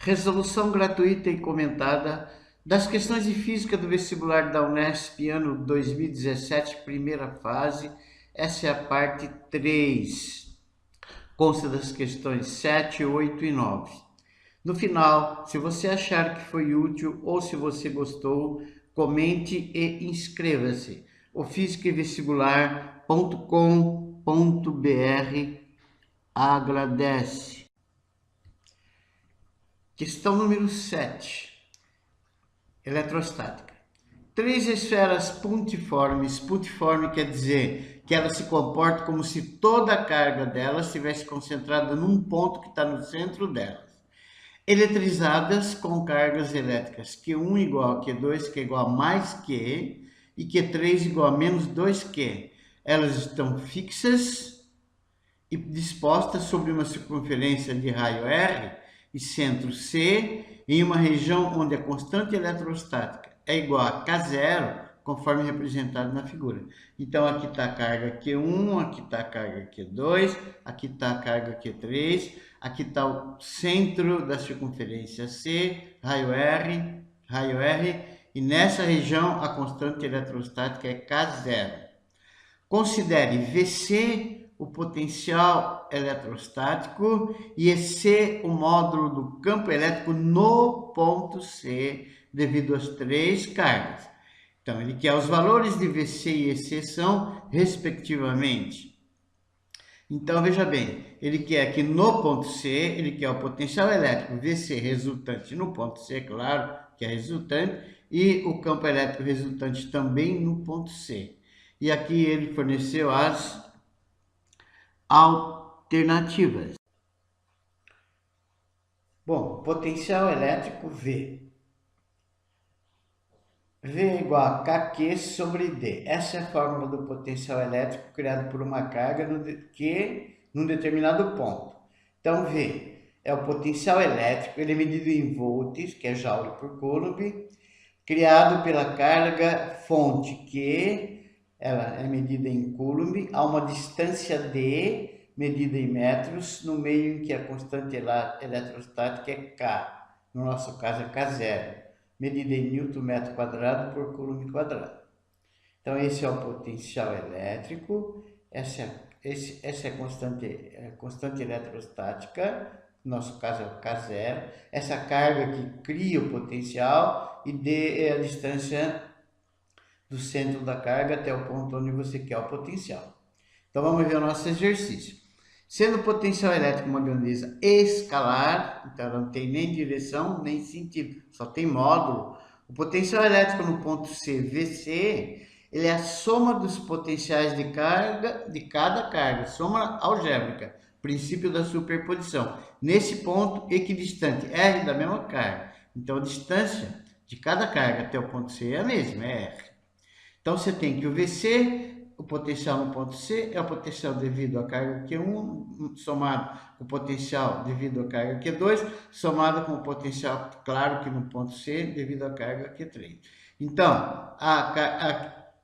Resolução gratuita e comentada das questões de física do vestibular da Unesp, ano 2017, primeira fase. Essa é a parte 3. Consta das questões 7, 8 e 9. No final, se você achar que foi útil ou se você gostou, comente e inscreva-se. O fisicaevestibular.com.br agradece. Questão número 7. Eletrostática. Três esferas puntiformes. Puntiforme quer dizer que ela se comporta como se toda a carga delas estivesse concentrada num ponto que está no centro delas. Eletrizadas com cargas elétricas Q1 igual a Q2, que é igual a mais Q, e Q3 igual a menos 2Q. Elas estão fixas e dispostas sobre uma circunferência de raio R e centro C, em uma região onde a constante eletrostática é igual a K0, conforme representado na figura. Então, aqui está a carga Q1, aqui está a carga Q2, aqui está a carga Q3, aqui está o centro da circunferência C, raio R, e nessa região a constante eletrostática é K0. Considere VC o potencial eletrostático e EC o módulo do campo elétrico no ponto C, devido às três cargas. Então, ele quer os valores de VC e EC são, respectivamente. Então, veja bem, ele quer que no ponto C, ele quer o potencial elétrico VC resultante no ponto C, claro, que é resultante, e o campo elétrico resultante também no ponto C. E aqui ele forneceu as alternativas. Bom, potencial elétrico V. V é igual a KQ sobre D. Essa é a fórmula do potencial elétrico criado por uma carga num determinado ponto. Então, V é o potencial elétrico, ele é medido em volts, que é joule por coulomb, criado pela carga fonte, que ela é medida em coulomb, a uma distância D, medida em metros, no meio em que a constante eletrostática é K, no nosso caso é K0, medida em Newton metro quadrado por coulomb quadrado. Então, esse é o potencial elétrico, essa é a constante eletrostática, no nosso caso é o K0, essa carga que cria o potencial, e D é a distância do centro da carga até o ponto onde você quer o potencial. Então, vamos ver o nosso exercício. Sendo o potencial elétrico uma grandeza escalar, então ela não tem nem direção nem sentido, só tem módulo. O potencial elétrico no ponto C, VC, ele é a soma dos potenciais de carga de cada carga, soma algébrica, princípio da superposição. Nesse ponto equidistante, R da mesma carga. Então, a distância de cada carga até o ponto C é a mesma, é R. Então, você tem que o VC, o potencial no ponto C, é o potencial devido à carga Q1, somado com o potencial devido à carga Q2, somado com o potencial, claro que no ponto C, devido à carga Q3. Então,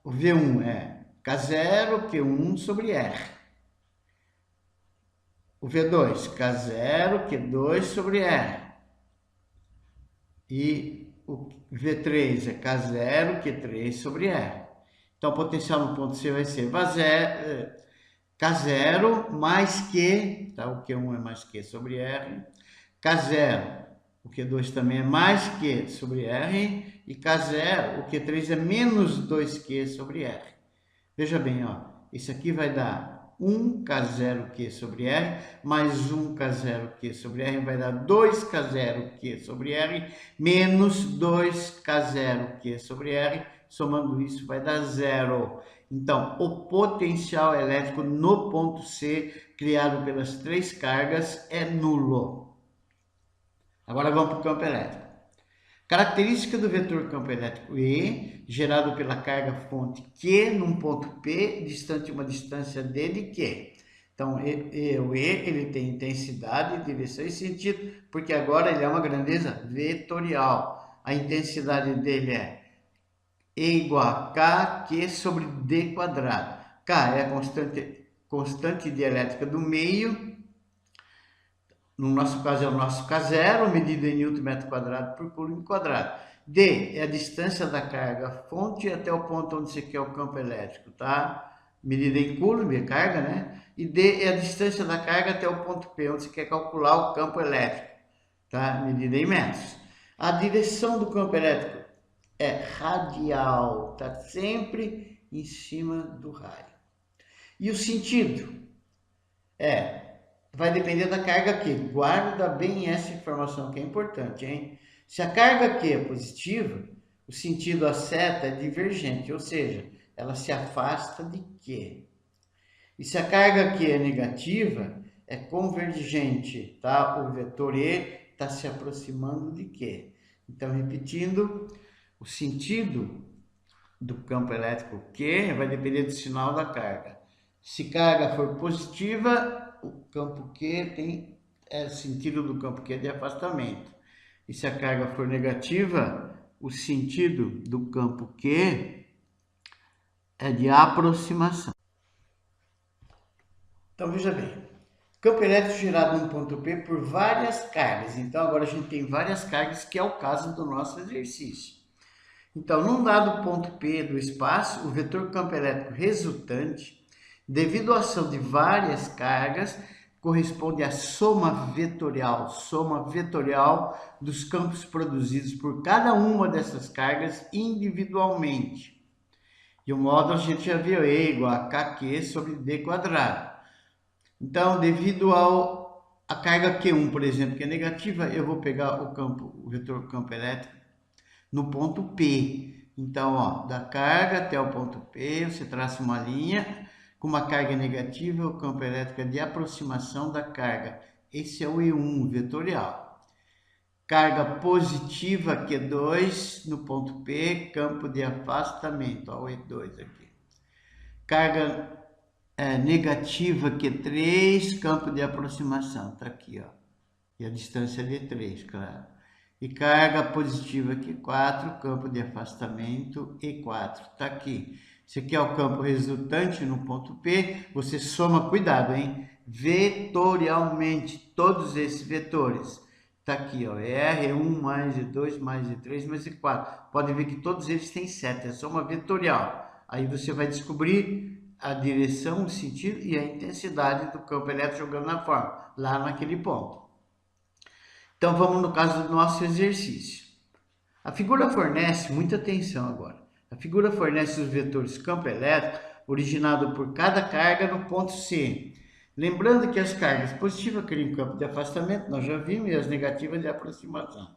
o V1 é K0, Q1 sobre R. O V2, K0, Q2 sobre R. E o V3 é K0, Q3 sobre R. Então, o potencial no ponto C vai ser K0 mais Q, tá? O Q1 é mais Q sobre R. K0, o Q2 também é mais Q sobre R. E K0, o Q3 é menos 2Q sobre R. Veja bem, ó, isso aqui vai dar 1K0Q sobre R, mais 1K0Q sobre R, vai dar 2K0Q sobre R, menos 2K0Q sobre R, somando isso vai dar zero. Então, o potencial elétrico no ponto C, criado pelas três cargas, é nulo. Agora vamos para o campo elétrico. Característica do vetor campo elétrico E, gerado pela carga fonte Q num ponto P, distante uma distância D de Q. Então, o E ele tem intensidade, direção e sentido, porque agora ele é uma grandeza vetorial. A intensidade dele é E igual a KQ sobre D quadrado. K é a constante dielétrica do meio. no nosso caso é o nosso K0, medida em Newton metro quadrado por coulomb quadrado. D é a distância da carga fonte até o ponto onde você quer o campo elétrico, tá? Medida em coulomb, a carga, né? E D é a distância da carga até o ponto P, onde você quer calcular o campo elétrico, tá? Medida em metros. A direção do campo elétrico é radial, tá sempre em cima do raio. E o sentido vai depender da carga Q. Guarda bem essa informação que é importante, hein? Se a carga Q é positiva, o sentido da seta é divergente, ou seja, ela se afasta de Q. E se a carga Q é negativa, é convergente, tá? O vetor E está se aproximando de Q. Então, repetindo, o sentido do campo elétrico Q vai depender do sinal da carga. Se carga for positiva, o campo Q tem sentido do campo Q de afastamento. E se a carga for negativa, o sentido do campo Q é de aproximação. Então veja bem, campo elétrico gerado num ponto P por várias cargas. Então agora a gente tem várias cargas, que é o caso do nosso exercício. Então, num dado ponto P do espaço, o vetor campo elétrico resultante, devido à ação de várias cargas, corresponde à soma vetorial dos campos produzidos por cada uma dessas cargas individualmente. E o módulo a gente já viu, E igual a KQ sobre D quadrado. Então, devido a carga Q1, por exemplo, que é negativa, eu vou pegar o vetor campo elétrico no ponto P. Então, ó, da carga até o ponto P, você traça uma linha com uma carga negativa, o campo elétrico é de aproximação da carga. Esse é o E1 vetorial. Carga positiva Q2 no ponto P, campo de afastamento, ó, o E2 aqui. Carga negativa Q3, campo de aproximação, tá aqui, ó. E a distância é D3, claro. E carga positiva Q4, campo de afastamento E4, tá aqui. Esse aqui é o campo resultante no ponto P, você soma, cuidado, hein? Vetorialmente, todos esses vetores. Tá aqui, ó, R1 mais E2 mais E3 mais E4. Pode ver que todos eles têm seta, é soma vetorial. Aí você vai descobrir a direção, o sentido e a intensidade do campo elétrico jogando na forma, lá naquele ponto. Então, vamos no caso do nosso exercício. A figura fornece, muita atenção agora, a figura fornece os vetores campo elétrico originado por cada carga no ponto C. Lembrando que as cargas positivas criam campo de afastamento, nós já vimos, e as negativas de aproximação.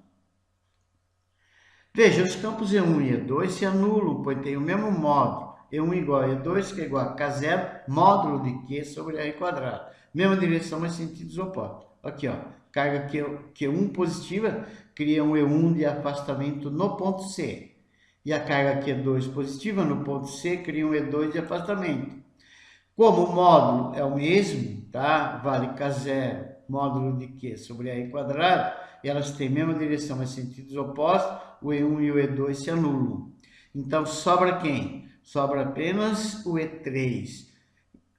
Veja, os campos E1 e E2 se anulam, pois tem o mesmo módulo. E1 igual a E2, que é igual a K0, módulo de Q sobre R quadrado. Mesma direção, mas sentidos opostos. Aqui, ó, carga Q1 positiva cria um E1 de afastamento no ponto C. E a carga Q2 positiva no ponto C cria um E2 de afastamento. Como o módulo é o mesmo, tá? Vale K0, módulo de Q sobre R quadrado, e elas têm a mesma direção, mas sentidos opostos, o E1 e o E2 se anulam. Então, sobra quem? Sobra apenas o E3.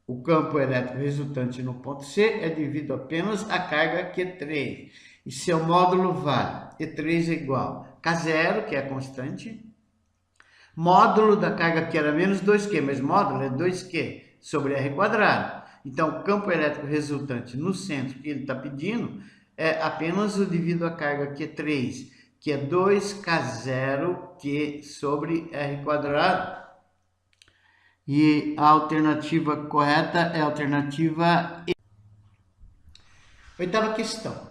O campo elétrico resultante no ponto C é devido apenas à carga Q3. E seu módulo vale E3 é igual a K0, que é a constante, módulo da carga que era menos 2Q, mas módulo é 2Q sobre R quadrado. Então, o campo elétrico resultante no centro que ele está pedindo é apenas o devido à carga Q3, que é 2K0Q sobre R quadrado. E a alternativa correta é a alternativa E. Oitava questão.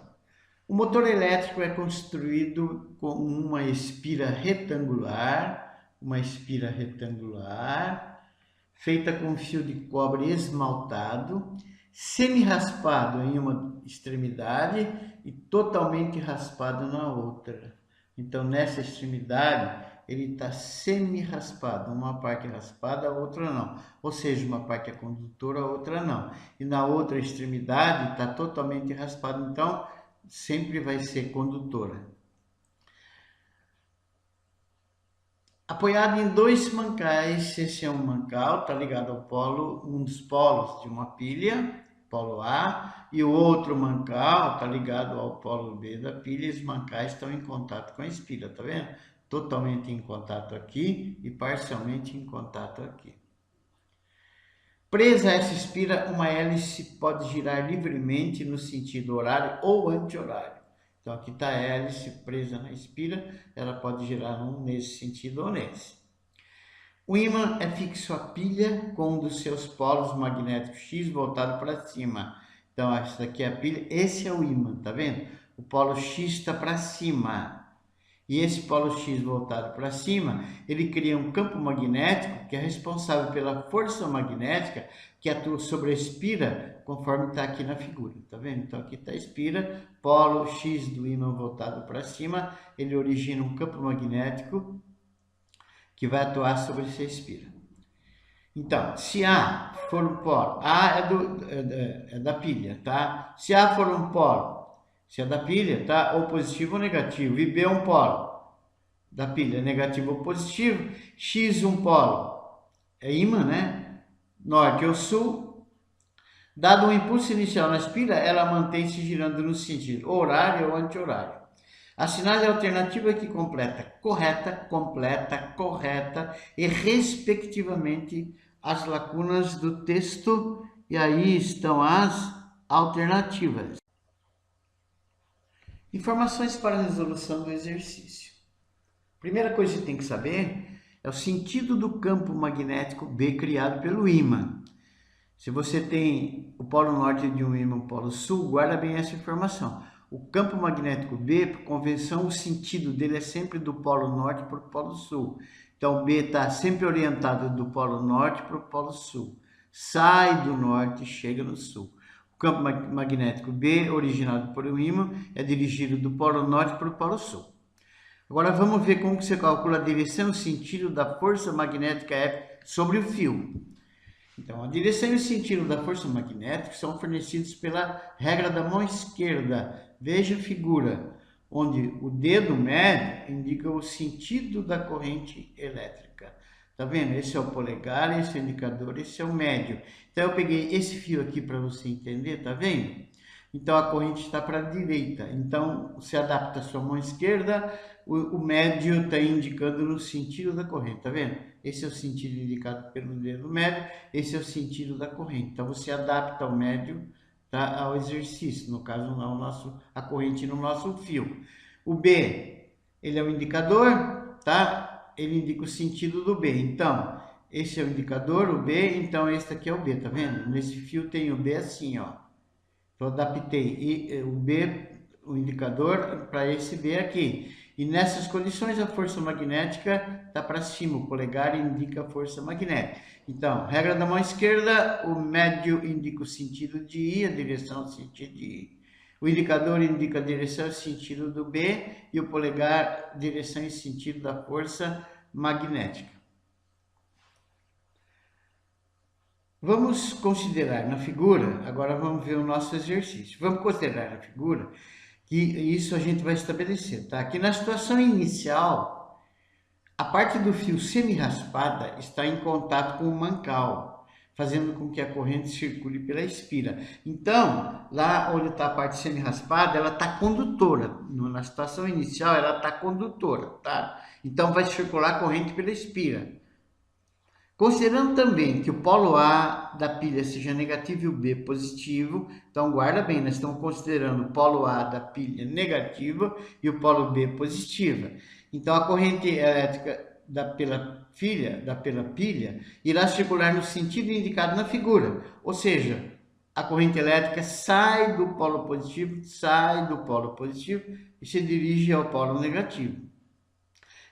O motor elétrico é construído com uma espira retangular, feita com fio de cobre esmaltado, semi-raspado em uma extremidade e totalmente raspado na outra. Então, nessa extremidade, ele está semi-raspado, uma parte é raspada, a outra não. Ou seja, uma parte é condutora, a outra não. E na outra extremidade está totalmente raspado, então sempre vai ser condutora. Apoiado em dois mancais, esse é um mancal, está ligado ao polo, um dos polos de uma pilha, polo A, e o outro mancal está ligado ao polo B da pilha, e os mancais estão em contato com a espira, tá vendo? Totalmente em contato aqui e parcialmente em contato aqui. Presa a essa espira, uma hélice pode girar livremente no sentido horário ou anti-horário. Então aqui está a hélice presa na espira, ela pode girar nesse sentido ou nesse. O ímã é fixo à pilha com um dos seus polos magnéticos X voltado para cima. Então, essa daqui é a pilha, esse é o ímã, tá vendo? O polo X está para cima. E esse polo X voltado para cima, ele cria um campo magnético que é responsável pela força magnética que atua sobre a espira, conforme está aqui na figura, tá vendo? Então, aqui está a espira, polo X do ímã voltado para cima, ele origina um campo magnético que vai atuar sobre essa espira. Então, se A for um polo, A é da pilha, tá? Se A for um polo, se é da pilha, tá? Ou positivo ou negativo, e B é um polo da pilha, negativo ou positivo, X um polo, é ímã, né? Norte ou sul. Dado um impulso inicial na espira, ela mantém-se girando no sentido horário ou anti-horário. Assinale a alternativa que completa, correta e respectivamente as lacunas do texto, e aí estão as alternativas. Informações para a resolução do exercício. Primeira coisa que tem que saber é o sentido do campo magnético B criado pelo ímã. Se você tem o polo norte de um ímã e o polo sul, guarda bem essa informação. O campo magnético B, por convenção, o sentido dele é sempre do polo norte para o polo sul. Então, B está sempre orientado do polo norte para o polo sul. Sai do norte e chega no sul. O campo magnético B, originado por um ímã, é dirigido do polo norte para o polo sul. Agora, vamos ver como você calcula a direção e o sentido da força magnética F sobre o fio. Então, a direção e o sentido da força magnética são fornecidos pela regra da mão esquerda. Veja a figura, onde o dedo médio indica o sentido da corrente elétrica. Tá vendo? Esse é o polegar, esse é o indicador, esse é o médio. Então, eu peguei esse fio aqui para você entender, tá vendo? Então, a corrente está para a direita. Então, você adapta a sua mão esquerda, o médio está indicando no sentido da corrente, tá vendo? Esse é o sentido indicado pelo dedo médio, esse é o sentido da corrente. Então, você adapta o médio, tá, ao exercício, no caso, a corrente no nosso fio. O B, ele é o indicador, tá? Ele indica o sentido do B. Então, esse é o indicador, o B, então esse aqui é o B, tá vendo? Nesse fio tem o B assim, ó. Eu adaptei o B, o indicador, para esse B aqui. E nessas condições a força magnética está para cima, o polegar indica a força magnética. Então, regra da mão esquerda, o médio indica o sentido de I, a direção do sentido de I. O indicador indica a direção e sentido do B e o polegar, direção e sentido da força magnética. Vamos considerar na figura, agora vamos ver o nosso exercício. Vamos considerar na figura que isso a gente vai estabelecer, tá? Que na situação inicial, a parte do fio semi-raspada está em contato com o mancal, fazendo com que a corrente circule pela espira. Então, lá onde está a parte semi-raspada, ela está condutora. Na situação inicial, ela está condutora, tá? Então, vai circular a corrente pela espira. Considerando também que o polo A da pilha seja negativo e o B positivo, então guarda bem, nós estamos considerando o polo A da pilha negativa e o polo B positiva. Então a corrente elétrica pela pilha irá circular no sentido indicado na figura, ou seja, a corrente elétrica sai do polo positivo e se dirige ao polo negativo.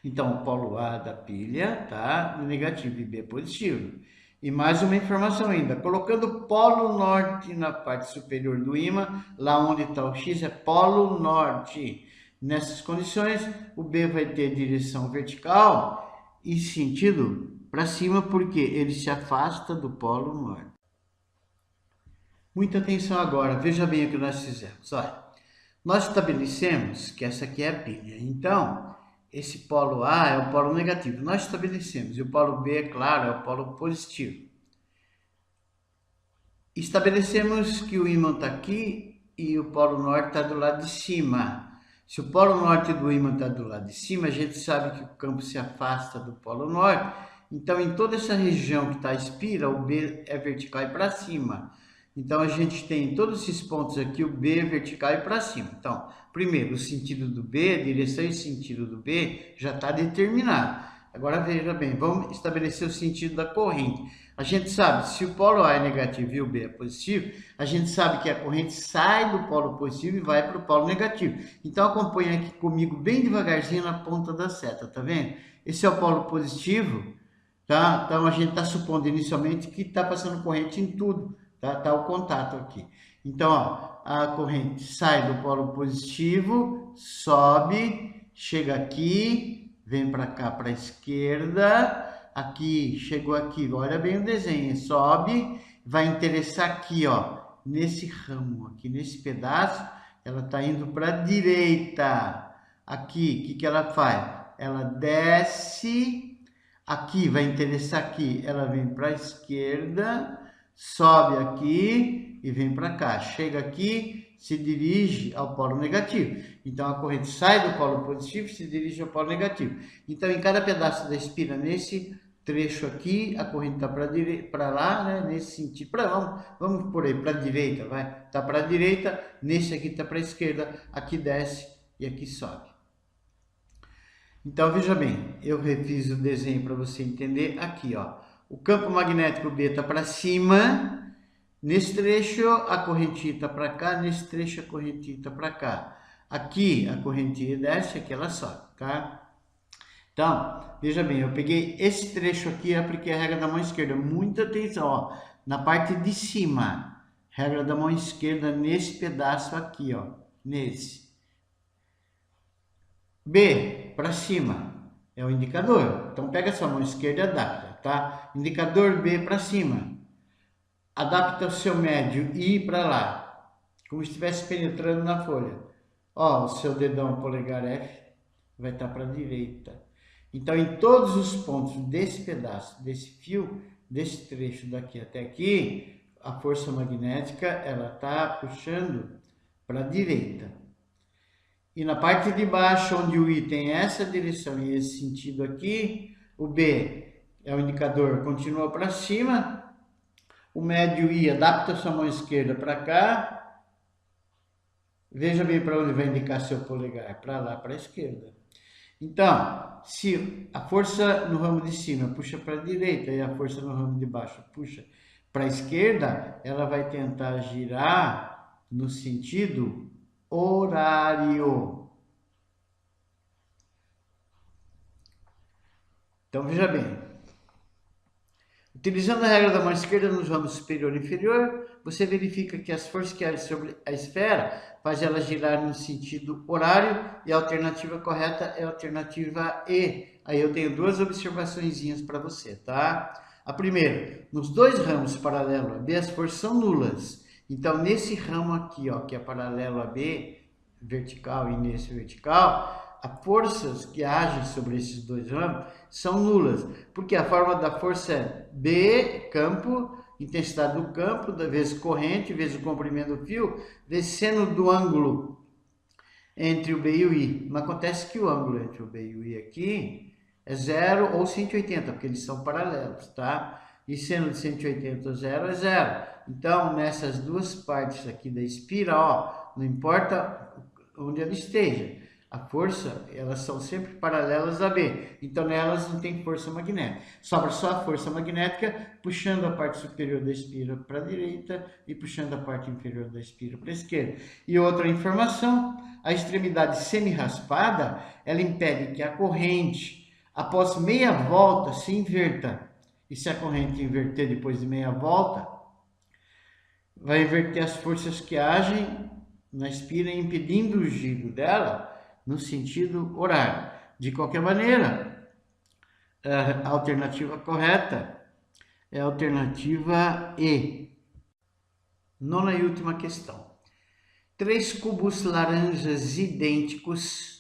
Então, o polo A da pilha está negativo e B positivo. E mais uma informação ainda, colocando o polo norte na parte superior do ímã, lá onde está o X é polo norte. Nessas condições, o B vai ter direção vertical e sentido para cima, porque ele se afasta do polo norte. Muita atenção agora, veja bem o que nós fizemos. Olha, nós estabelecemos que essa aqui é a pilha. Então, esse polo A é o polo negativo. Nós estabelecemos. E o polo B, é claro, é o polo positivo. Estabelecemos que o ímã está aqui e o polo norte está do lado de cima. Se o polo norte do ímã está do lado de cima, a gente sabe que o campo se afasta do polo norte. Então, em toda essa região que está a espira, o B é vertical e para cima. Então, a gente tem em todos esses pontos aqui o B é vertical e para cima. Então, primeiro, o sentido do B, a direção e sentido do B já está determinado. Agora, veja bem, vamos estabelecer o sentido da corrente. A gente sabe, se o polo A é negativo e o B é positivo, a gente sabe que a corrente sai do polo positivo e vai para o polo negativo. Então, acompanhe aqui comigo bem devagarzinho na ponta da seta, tá vendo? Esse é o polo positivo, tá? Então, a gente está supondo inicialmente que está passando corrente em tudo, tá? Tá o contato aqui. Então, ó, a corrente sai do polo positivo, sobe, chega aqui, vem para cá, para a esquerda, aqui, chegou aqui, olha bem o desenho, sobe, vai interessar aqui, ó, nesse ramo, aqui nesse pedaço, ela está indo para a direita. Aqui, o que ela faz? Ela desce, aqui, vai interessar aqui, ela vem para a esquerda, sobe aqui e vem para cá, chega aqui, se dirige ao polo negativo. Então, a corrente sai do polo positivo e se dirige ao polo negativo. Então, em cada pedaço da espira, nesse trecho aqui, a corrente está para lá, né? Nesse sentido, vamos por aí, para a direita, vai, está para a direita, nesse aqui está para a esquerda, aqui desce e aqui sobe. Então, veja bem, eu refiz o desenho para você entender aqui, ó, o campo magnético B está para cima, nesse trecho a correntinha está para cá, nesse trecho a correntinha está para cá. Aqui a correntinha desce, aqui ela sobe, tá? Então, veja bem, eu peguei esse trecho aqui e apliquei a regra da mão esquerda. Muita atenção, ó, na parte de cima, regra da mão esquerda nesse pedaço aqui, ó, nesse. B, para cima, é o indicador. Então, pega a sua mão esquerda e adapta, tá? Indicador B para cima. Adapta o seu médio I para lá, como se estivesse penetrando na folha. Ó, o seu dedão polegar F vai estar para a direita. Então, em todos os pontos desse pedaço, desse fio, desse trecho daqui até aqui, a força magnética, ela está puxando para a direita. E na parte de baixo, onde o I tem essa direção e esse sentido aqui, o B é o indicador, continua para cima. O médio I adapta a sua mão esquerda para cá. Veja bem para onde vai indicar seu polegar, para lá, para a esquerda. Então, se a força no ramo de cima puxa para a direita e a força no ramo de baixo puxa para a esquerda, ela vai tentar girar no sentido horário. Então, veja bem. Utilizando a regra da mão esquerda nos ramos superior e inferior, você verifica que as forças que agem sobre a esfera fazem ela girar no sentido horário e a alternativa correta é a alternativa E. Aí eu tenho duas observaçõezinhas para você, tá? A primeira, nos dois ramos paralelos a B, as forças são nulas. Então, nesse ramo aqui, ó, que é paralelo a B, vertical, e nesse vertical, as forças que agem sobre esses dois ramos são nulas, porque a forma da força é B, campo, intensidade do campo, vezes corrente, vezes o comprimento do fio, vezes seno do ângulo entre o B e o I. Mas acontece que o ângulo entre o B e o I aqui é 0 ou 180, porque eles são paralelos, tá? E seno de 180 zero é zero. Então, nessas duas partes aqui da espira, ó, não importa onde ela esteja, a força, elas são sempre paralelas a B. Então, nelas não tem força magnética. Sobra só a força magnética puxando a parte superior da espira para a direita e puxando a parte inferior da espira para a esquerda. E outra informação, a extremidade semi-raspada, ela impede que a corrente, após meia volta, se inverta. E se a corrente inverter depois de meia volta, vai inverter as forças que agem na espira, impedindo o giro dela no sentido horário. De qualquer maneira, a alternativa correta é a alternativa E. Nona e última questão. 3 cubos laranjas idênticos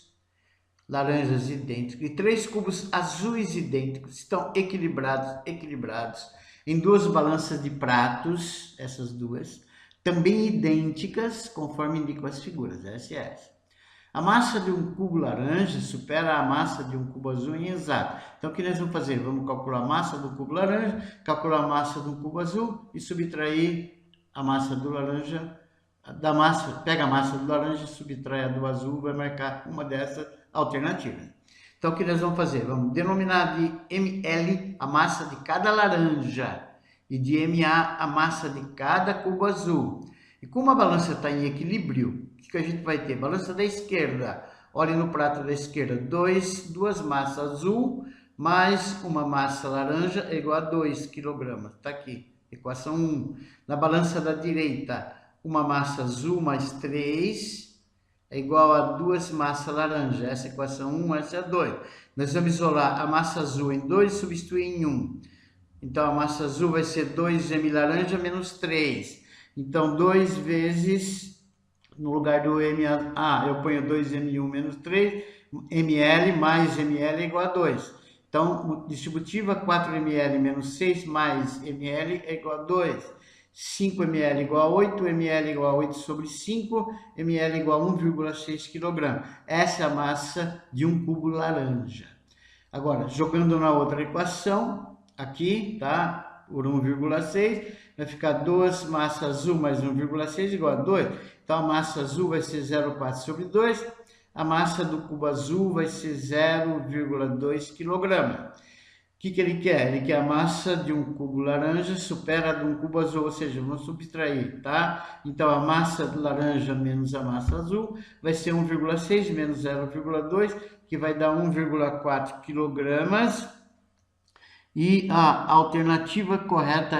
e 3 cubos azuis idênticos estão equilibrados em duas balanças de pratos, essas duas, também idênticas, conforme indicam as figuras, SS. A massa de um cubo laranja supera a massa de um cubo azul em exato. Então, o que nós vamos fazer? Vamos calcular a massa do cubo laranja, calcular a massa do cubo azul e subtrair a massa do laranja, pega a massa do laranja e subtrai a do azul, vai marcar uma dessas alternativas. Então, o que nós vamos fazer? Vamos denominar de ml a massa de cada laranja e de MA a massa de cada cubo azul. E como a balança está em equilíbrio, o que a gente vai ter? Balança da esquerda, olhe no prato da esquerda, duas massas azul mais uma massa laranja é igual a 2 kg. Está aqui, equação 1. Na balança da direita, uma massa azul mais 3 é igual a 2 massas laranja. Essa é a equação 1, essa é a 2. Nós vamos isolar a massa azul em 2 e substituir em 1. Então, a massa azul vai ser 2m laranja menos 3. Então, 2 vezes, no lugar do MA, eu ponho 2m1 menos 3, ml mais ml é igual a 2. Então, distributiva 4ml menos 6 mais ml é igual a 2. 5ml igual a 8, ml igual a 8 sobre 5, ml igual a 1,6 kg. Essa é a massa de um cubo laranja. Agora, jogando na outra equação, aqui, tá? Por 1,6, vai ficar 2 massa azul mais 1,6 igual a 2. Então, a massa azul vai ser 0,4 sobre 2. A massa do cubo azul vai ser 0,2 kg. O que ele quer? Ele quer a massa de um cubo laranja supera a de um cubo azul, ou seja, vamos subtrair, tá? Então, a massa do laranja menos a massa azul vai ser 1,6 menos 0,2, que vai dar 1,4 kg. E a alternativa correta